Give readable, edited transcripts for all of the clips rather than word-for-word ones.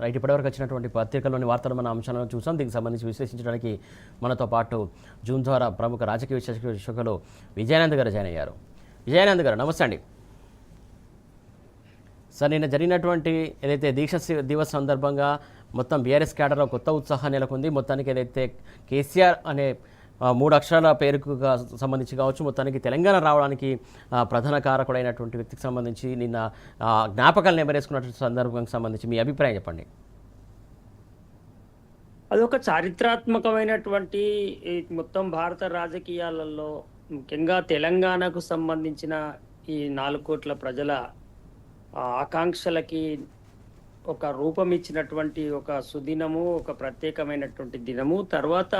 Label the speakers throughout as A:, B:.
A: Right, ఇప్పటివరకు వచ్చినటువంటి పత్రికల్లోని వార్తలు మన అంశాలను చూసాం. దీనికి సంబంధించి విశ్లేషించడానికి మనతో పాటు జూమ్ ద్వారా ప్రముఖ రాజకీయ విశ్లేషకులు విజయానంద్ గారు జాయిన్ అయ్యారు. విజయానంద్ గారు నమస్తే అండి. సార్, నిన్న జరిగినటువంటి ఏదైతే దీక్ష దివస్ సందర్భంగా మొత్తం బీఆర్ఎస్ క్యాడర్లో కొత్త ఉత్సాహం నెలకొంది. మొత్తానికి ఏదైతే కేసీఆర్ అనే 3 అక్షరాల పేరుకు సంబంధించి కావచ్చు, మొత్తానికి తెలంగాణ రావడానికి ప్రధాన కారకుడైనటువంటి వ్యక్తికి సంబంధించి నిన్న జ్ఞాపకాలు నెమరేసుకున్నటువంటి సందర్భానికి సంబంధించి మీ అభిప్రాయం చెప్పండి.
B: అదొక చారిత్రాత్మకమైనటువంటి మొత్తం భారత రాజకీయాలలో ముఖ్యంగా తెలంగాణకు సంబంధించిన ఈ 4 కోట్ల ప్రజల ఆకాంక్షలకి ఒక రూపం ఇచ్చినటువంటి ఒక సుదినము, ఒక ప్రత్యేకమైనటువంటి దినము. తర్వాత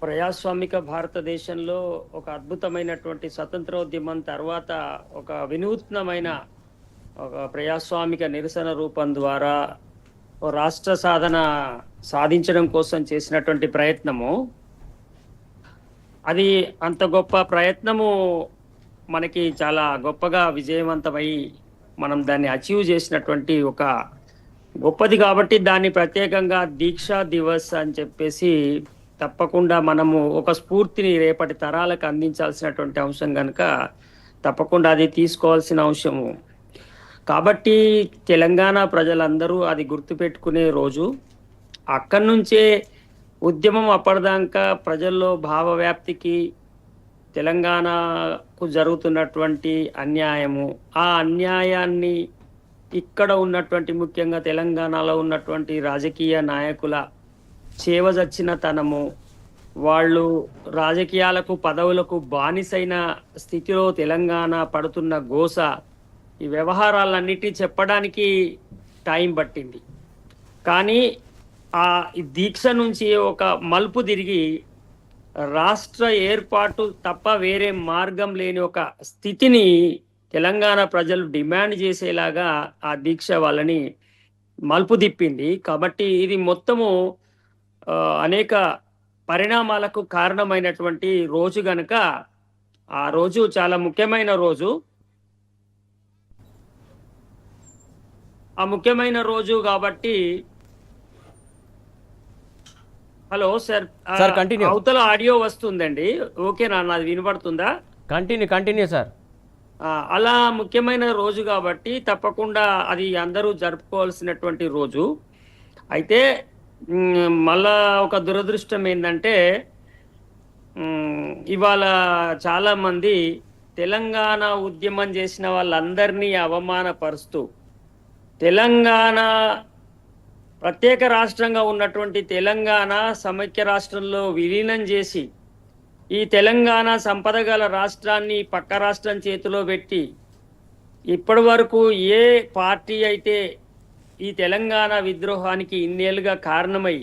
B: ప్రజాస్వామిక భారతదేశంలో ఒక అద్భుతమైనటువంటి స్వతంత్రోద్యమం తర్వాత ఒక వినూత్నమైన ఒక ప్రజాస్వామిక నిరసన రూపం ద్వారా రాష్ట్ర సాధన సాధించడం కోసం చేసినటువంటి ప్రయత్నము, అది అంత గొప్ప ప్రయత్నము మనకి చాలా గొప్పగా విజయవంతమై మనం దాన్ని అచీవ్ చేసినటువంటి ఒక గొప్పది. కాబట్టి దాన్ని ప్రత్యేకంగా దీక్షా దివస్ అని చెప్పేసి తప్పకుండా మనము ఒక స్ఫూర్తిని రేపటి తరాలకు అందించాల్సినటువంటి అంశం కనుక తప్పకుండా అది తీసుకోవాల్సిన అంశము. కాబట్టి తెలంగాణ ప్రజలందరూ అది గుర్తుపెట్టుకునే రోజు. అక్కడి నుంచే ఉద్యమం అప్పటిదాకా ప్రజల్లో భావవ్యాప్తికి, తెలంగాణకు జరుగుతున్నటువంటి అన్యాయము, ఆ అన్యాయాన్ని ఇక్కడ ఉన్నటువంటి ముఖ్యంగా తెలంగాణలో ఉన్నటువంటి రాజకీయ నాయకుల చేవజచ్చినతనము, వాళ్ళు రాజకీయాలకు పదవులకు బానిసైన స్థితిలో తెలంగాణ పడుతున్న గోస, ఈ వ్యవహారాలన్నిటి చెప్పడానికి టైం పట్టింది. కానీ ఆ దీక్ష నుంచి ఒక మలుపు తిరిగి రాష్ట్ర ఏర్పాటు తప్ప వేరే మార్గం లేని ఒక స్థితిని తెలంగాణ ప్రజలు డిమాండ్ చేసేలాగా ఆ దీక్ష వాళ్ళని మలుపు తిప్పింది. కాబట్టి ఇది మొత్తము అనేక పరిణామాలకు కారణమైనటువంటి రోజు గనక ఆ రోజు చాలా ముఖ్యమైన రోజు. ఆ ముఖ్యమైన రోజు కాబట్టి హలో సార్, అవతల ఆడియో వస్తుందండి, ఓకేనా? నాది వినపడుతుందా?
A: Continue sir.
B: అలా ముఖ్యమైన రోజు కాబట్టి తప్పకుండా అది అందరూ జరుపుకోవాల్సినటువంటి రోజు. అయితే మళ్ళా ఒక దురదృష్టం ఏంటంటే ఇవాళ చాలామంది తెలంగాణ ఉద్యమం చేసిన వాళ్ళందరినీ అవమానపరుస్తూ తెలంగాణ ప్రత్యేక రాష్ట్రంగా ఉన్నటువంటి తెలంగాణ సమైక్య రాష్ట్రంలో విలీనం చేసి ఈ తెలంగాణ సంపద గల రాష్ట్రాన్ని పక్క రాష్ట్రం చేతిలో పెట్టి ఇప్పటి వరకు ఏ పార్టీ అయితే ఈ తెలంగాణ విద్రోహానికి ఇన్నేళ్ళుగా కారణమై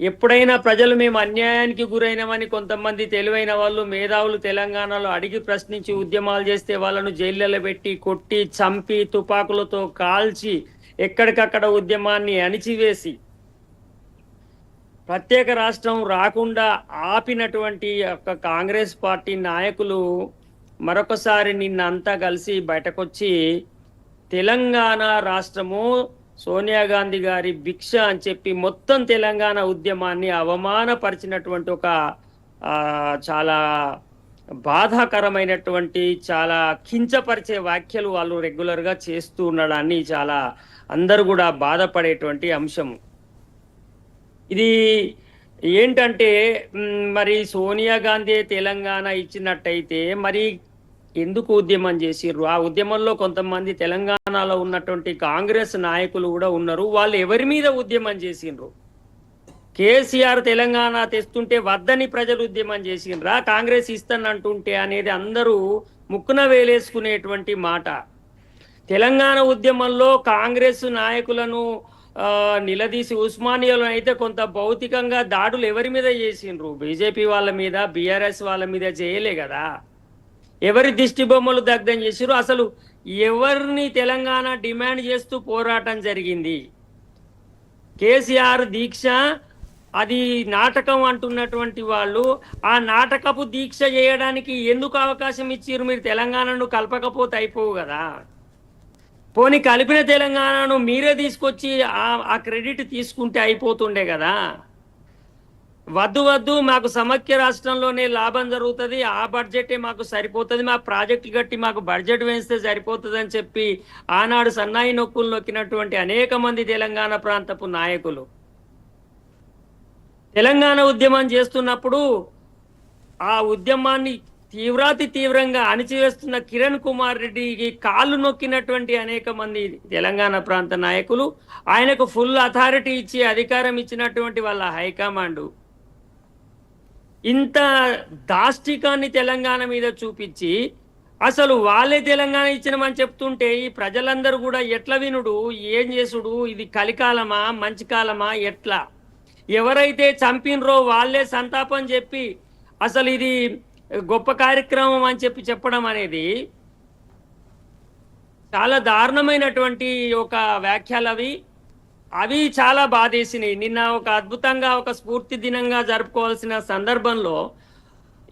B: ఎప్పుడైనా ప్రజలు మేము అన్యాయానికి గురైనామని కొంతమంది తెలివైన వాళ్ళు, మేధావులు తెలంగాణలో అడిగి ప్రశ్నించి ఉద్యమాలు చేస్తే వాళ్ళను జైళ్ళలో పెట్టి కొట్టి చంపి తుపాకులతో కాల్చి ఎక్కడికక్కడ ఉద్యమాన్ని అణిచివేసి ప్రత్యేక రాష్ట్రం రాకుండా ఆపినటువంటి ఒక కాంగ్రెస్ పార్టీ నాయకులు మరొకసారి నిన్నంతా కలిసి బయటకొచ్చి తెలంగాణ రాష్ట్రము సోనియా గాంధీ గారి భిక్ష అని చెప్పి మొత్తం తెలంగాణ ఉద్యమాన్ని అవమానపరిచినటువంటి ఒక చాలా బాధాకరమైనటువంటి, చాలా కించపరిచే వ్యాఖ్యలు వాళ్ళు రెగ్యులర్గా చేస్తూ ఉండడాన్ని చాలా అందరూ కూడా బాధపడేటువంటి అంశం. ఇది ఏంటంటే మరి సోనియా గాంధీ తెలంగాణ ఇచ్చినట్టయితే మరి ఎందుకు ఉద్యమం చేసిర్రు? ఆ ఉద్యమంలో కొంతమంది తెలంగాణలో ఉన్నటువంటి కాంగ్రెస్ నాయకులు కూడా ఉన్నారు. వాళ్ళు ఎవరి మీద ఉద్యమం చేసిండ్రు? కేసీఆర్ తెలంగాణ తెస్తుంటే వద్దని ప్రజలు ఉద్యమం చేసిండ్రా, కాంగ్రెస్ ఇస్తానంటుంటే అనేది అందరూ ముక్కున వేలేసుకునేటువంటి మాట. తెలంగాణ ఉద్యమంలో కాంగ్రెస్ నాయకులను నిలదీసి ఉస్మానియాలో అయితే కొంత భౌతికంగా దాడులు ఎవరి మీద చేసిండ్రు? బీజేపీ వాళ్ళ మీద, బీఆర్ఎస్ వాళ్ళ మీద చేయలే కదా. ఎవరి దిష్టి బొమ్మలు దగ్ధం చేసిరు? అసలు ఎవరిని తెలంగాణ డిమాండ్ చేస్తూ పోరాటం జరిగింది? కేసీఆర్ దీక్ష అది నాటకం అంటున్నటువంటి వాళ్ళు ఆ నాటకపు దీక్ష చేయడానికి ఎందుకు అవకాశం ఇచ్చిర్రు? మీరు తెలంగాణను కలపకపోతే అయిపోవు కదా. పోనీ కలిపిన తెలంగాణను మీరే తీసుకొచ్చి ఆ క్రెడిట్ తీసుకుంటే అయిపోతుండే కదా. వద్దు వద్దు, మాకు సమైక్య రాష్ట్రంలోనే లాభం జరుగుతుంది, ఆ బడ్జెటే మాకు సరిపోతుంది, మా ప్రాజెక్టులు కట్టి మాకు బడ్జెట్ వేస్తే సరిపోతుంది అని చెప్పి ఆనాడు సన్నాయి నొక్కులు నొక్కినటువంటి అనేక మంది తెలంగాణ ప్రాంతపు నాయకులు తెలంగాణ ఉద్యమం చేస్తున్నప్పుడు ఆ ఉద్యమాన్ని తీవ్రంగా అణిచివేస్తున్న కిరణ్ కుమార్ రెడ్డికి కాళ్ళు నొక్కినటువంటి అనేక మంది తెలంగాణ ప్రాంత నాయకులు, ఆయనకు ఫుల్ అథారిటీ ఇచ్చి అధికారం ఇచ్చినటువంటి వాళ్ళ హైకమాండ్ ఇంత దాష్టికాన్ని తెలంగాణ మీద చూపించి అసలు వాళ్ళే తెలంగాణ ఇచ్చినమని చెప్తుంటే ఈ ప్రజలందరూ కూడా ఎట్లా వినుడు, ఏం చేసుడు, ఇది కలికాలమా మంచి కాలమా, ఎట్లా? ఎవరైతే చంపినరో వాళ్ళే సంతాపం చెప్పి అసలు ఇది గొప్ప కార్యక్రమం అని చెప్పడం అనేది చాలా దారుణమైనటువంటి ఒక వ్యాఖ్యలు. అవి చాలా బాధేసినాయి. నిన్న ఒక అద్భుతంగా ఒక స్ఫూర్తి దినంగా జరుపుకోవాల్సిన సందర్భంలో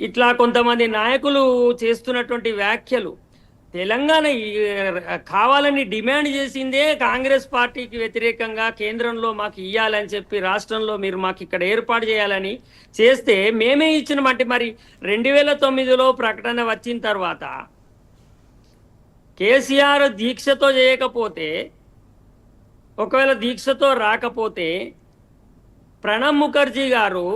B: ఇట్లా కొంతమంది నాయకులు చేస్తున్నటువంటి వ్యాఖ్యలు, తెలంగాణ కావాలని డిమాండ్ చేసిందే కాంగ్రెస్ పార్టీకి వ్యతిరేకంగా కేంద్రంలో మాకు ఇవ్వాలని చెప్పి, రాష్ట్రంలో మీరు మాకు ఇక్కడ ఏర్పాటు చేయాలని చేస్తే మేమే ఇచ్చినమంటే మరి 2009లో ప్రకటన వచ్చిన తర్వాత కేసీఆర్ దీక్షతో చేయకపోతే, ఒకవేళ దీక్షతో రాకపోతే ప్రణబ్ ముఖర్జీ గారు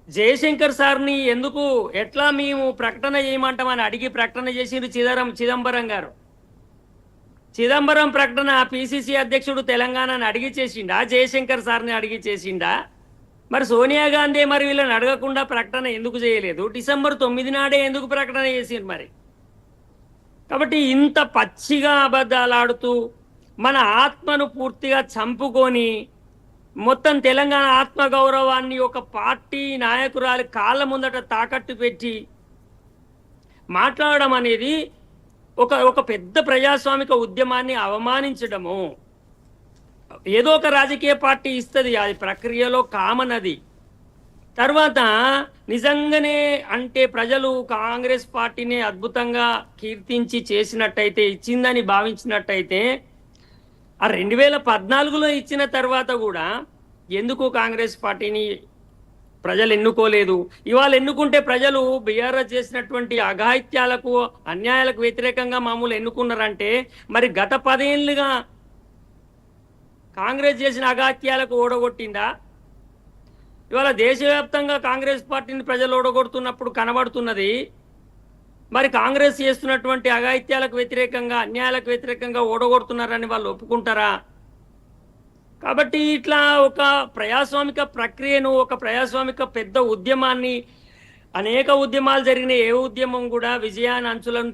B: జయశంకర్ సార్ని ఎందుకు ఎట్లా మేము ప్రకటన చేయమంటామని అడిగి ప్రకటన చేసిండ్రు చిదంబరం గారు. చిదంబరం ప్రకటన పిసిసి అధ్యక్షుడు తెలంగాణని అడిగి చేసిండా, జయశంకర్ సార్ని అడిగి చేసిండా? మరి సోనియా గాంధీ మరి వీళ్ళని అడగకుండా ప్రకటన ఎందుకు చేయలేదు? డిసెంబర్ 9 నాడే ఎందుకు ప్రకటన చేసిండ్రు మరి? కాబట్టి ఇంత పచ్చిగా అబద్ధాలాడుతూ మన ఆత్మను పూర్తిగా చంపుకొని మొత్తం తెలంగాణ ఆత్మగౌరవాన్ని ఒక పార్టీ నాయకురాలి కాళ్ళ ముందట తాకట్టు పెట్టి మాట్లాడడం అనేది ఒక పెద్ద ప్రజాస్వామిక ఉద్యమాన్ని అవమానించడము. ఏదో ఒక రాజకీయ పార్టీ ఇస్తుంది, అది ప్రక్రియలో కామన్. అది తర్వాత నిజంగానే అంటే ప్రజలు కాంగ్రెస్ పార్టీని అద్భుతంగా కీర్తించి చేసినట్టయితే, ఇచ్చిందని భావించినట్టయితే, ఆ 2014లో ఇచ్చిన తర్వాత కూడా ఎందుకు కాంగ్రెస్ పార్టీని ప్రజలు ఎన్నుకోలేదు? ఇవాళ ఎన్నుకుంటే ప్రజలు బీఆర్ఎస్ చేసినటువంటి అఘాయిత్యాలకు అన్యాయాలకు వ్యతిరేకంగా మామూలు ఎన్నుకున్నారంటే మరి గత 10 ఏళ్ళుగా కాంగ్రెస్ చేసిన అఘాయిత్యాలకు ఓడగొట్టిందా? ఇవాళ దేశవ్యాప్తంగా కాంగ్రెస్ పార్టీని ప్రజలు ఓడగొడుతున్నప్పుడు కనబడుతున్నది. మరి కాంగ్రెస్ చేస్తున్నటువంటి అఘాయిత్యాలకు వ్యతిరేకంగా అన్యాయాలకు వ్యతిరేకంగా ఓడగొడుతున్నారని వాళ్ళు ఒప్పుకుంటారా? కాబట్టి ఇట్లా ఒక ప్రజాస్వామిక ప్రక్రియను, ఒక ప్రజాస్వామిక పెద్ద ఉద్యమాన్ని, అనేక ఉద్యమాలు జరిగిన ఏ ఉద్యమం కూడా విజయాన్ని అంచులను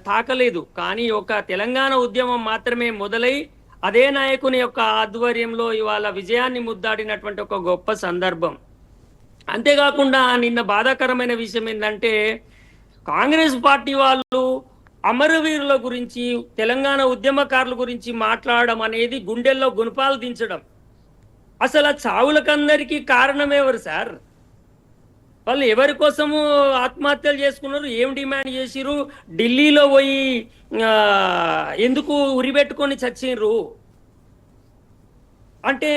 B: తాకలేదు. కానీ ఒక తెలంగాణ ఉద్యమం మాత్రమే మొదలై అదే నాయకుని యొక్క ఆధ్వర్యంలో ఇవాళ విజయాన్ని ముద్దాడినటువంటి ఒక గొప్ప సందర్భం. అంతేకాకుండా నిన్న బాధాకరమైన విషయం ఏంటంటే కాంగ్రెస్ పార్టీ వాళ్ళు అమరవీరుల గురించి, తెలంగాణ ఉద్యమకారుల గురించి మాట్లాడడం అనేది గుండెల్లో గుణపాలు దించడం. అసలు ఆ చావులకందరికీ కారణం ఎవరు సార్? వాళ్ళు ఎవరి కోసము ఆత్మహత్యలు చేసుకున్నారు? ఏం డిమాండ్ చేసిరు? ఢిల్లీలో పోయి ఎందుకు ఉరిపెట్టుకొని చచ్చిండ్రు? అంటే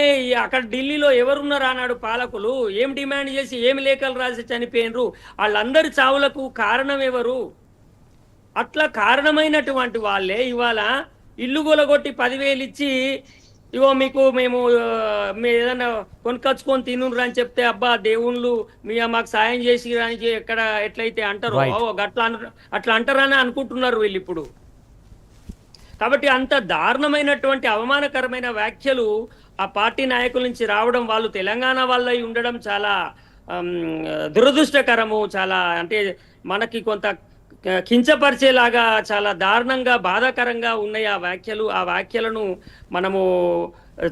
B: అక్కడ ఢిల్లీలో ఎవరున్నారు అన్నాడు పాలకులు? ఏం డిమాండ్ చేసి ఏం లేఖలు రాసి చనిపోయినరు? వాళ్ళందరి చావులకు కారణం ఎవరు? అట్లా కారణమైనటువంటి వాళ్ళే ఇవాళ ఇల్లు గొలగొట్టి 10,000 ఇచ్చి ఇవో మీకు మేము ఏదైనా కొనుకొచ్చుకొని తినుర్రు అని చెప్తే, అబ్బా దేవుళ్ళు మాకు సాయం చేసి ఎక్కడ ఎట్లయితే అంటారో అట్లా అంటారని అనుకుంటున్నారు వీళ్ళు ఇప్పుడు. కాబట్టి అంత దారుణమైనటువంటి అవమానకరమైన వ్యాఖ్యలు ఆ పార్టీ నాయకుల నుంచి రావడం, వాళ్ళు తెలంగాణ వాళ్ళై ఉండడం చాలా దురదృష్టకరము. చాలా అంటే మనకి కొంత కించపరిచేలాగా చాలా దారుణంగా బాధాకరంగా ఉన్నాయి ఆ వ్యాఖ్యలు. ఆ వ్యాఖ్యలను మనము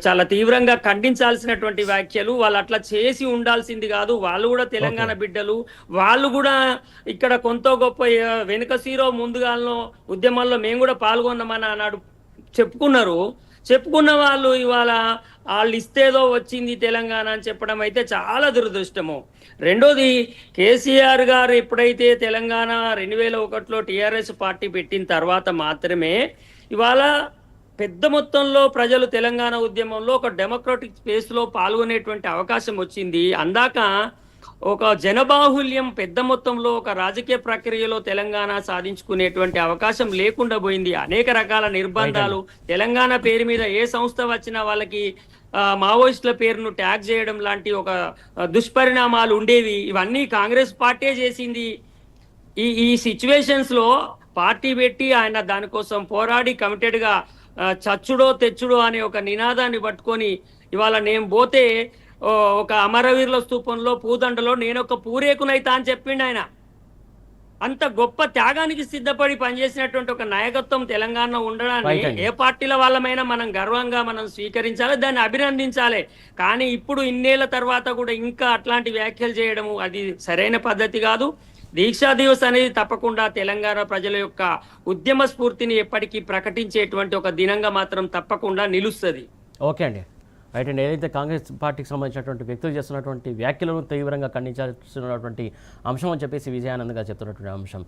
B: చాలా తీవ్రంగా ఖండించాల్సినటువంటి వ్యాఖ్యలు. వాళ్ళు అట్లా చేసి ఉండాల్సింది కాదు. వాళ్ళు కూడా తెలంగాణ బిడ్డలు. వాళ్ళు కూడా ఇక్కడ కొంత గొప్ప వెనుక సీరో ముందుగానో ఉద్యమాల్లో మేము కూడా పాల్గొన్నామని అన్నాడు చెప్పుకున్న వాళ్ళు ఇవాళ వాళ్ళు ఇస్తేదో వచ్చింది తెలంగాణ అని చెప్పడం అయితే చాలా దురదృష్టము. రెండోది, కేసీఆర్ గారు ఎప్పుడైతే తెలంగాణ 2001లో టీఆర్ఎస్ పార్టీ పెట్టిన తర్వాత మాత్రమే ఇవాళ పెద్ద మొత్తంలో ప్రజలు తెలంగాణ ఉద్యమంలో ఒక డెమోక్రటిక్ స్పేస్లో పాల్గొనేటువంటి అవకాశం వచ్చింది. అందాక ఒక జనబాహుల్యం పెద్ద మొత్తంలో ఒక రాజకీయ ప్రక్రియలో తెలంగాణ సాధించుకునేటువంటి అవకాశం లేకుండా పోయింది. అనేక రకాల నిర్బంధాలు, తెలంగాణ పేరు మీద ఏ సంస్థ వచ్చినా వాళ్ళకి మావోయిస్టుల పేరును ట్యాగ్ చేయడం లాంటి ఒక దుష్పరిణామాలు ఉండేవి. ఇవన్నీ కాంగ్రెస్ పార్టీ చేసింది. ఈ సిచ్యువేషన్స్ లో పార్టీ పెట్టి ఆయన దానికోసం పోరాడి కమిటెడ్ గా చచ్చుడో తెచ్చుడో అనే ఒక నినాదాన్ని పట్టుకొని ఇవాళ నేను పోతే ఒక అమరవీరుల స్తూపంలో పూదండలో నేను ఒక పూరేకునైతా అని చెప్పిండు ఆయన. అంత గొప్ప త్యాగానికి సిద్ధపడి పనిచేసినటువంటి ఒక నాయకత్వం తెలంగాణలో ఉండడాన్ని ఏ పార్టీల వాళ్ళమైనా మనం గర్వంగా మనం స్వీకరించాలి, దాన్ని అభినందించాలి. కానీ ఇప్పుడు ఇన్నేళ్ల తర్వాత కూడా ఇంకా అట్లాంటి వ్యాఖ్యలు చేయడము అది సరైన పద్ధతి కాదు. దీక్షా దివస్ అనేది తప్పకుండా తెలంగాణ ప్రజల యొక్క ఉద్యమ స్ఫూర్తిని ఎప్పటికీ ప్రకటించేటువంటి ఒక దినంగా మాత్రం తప్పకుండా నిలుస్తుంది.
A: ఓకే అండి, రైట్ అండి. ఏదైతే కాంగ్రెస్ పార్టీకి సంబంధించినటువంటి వ్యక్తులు చేస్తున్నటువంటి వ్యాఖ్యలను తీవ్రంగా ఖండించాల్సినటువంటి అంశం అని చెప్పేసి విజయానంద్ గారు చెప్తున్నటువంటి అంశం.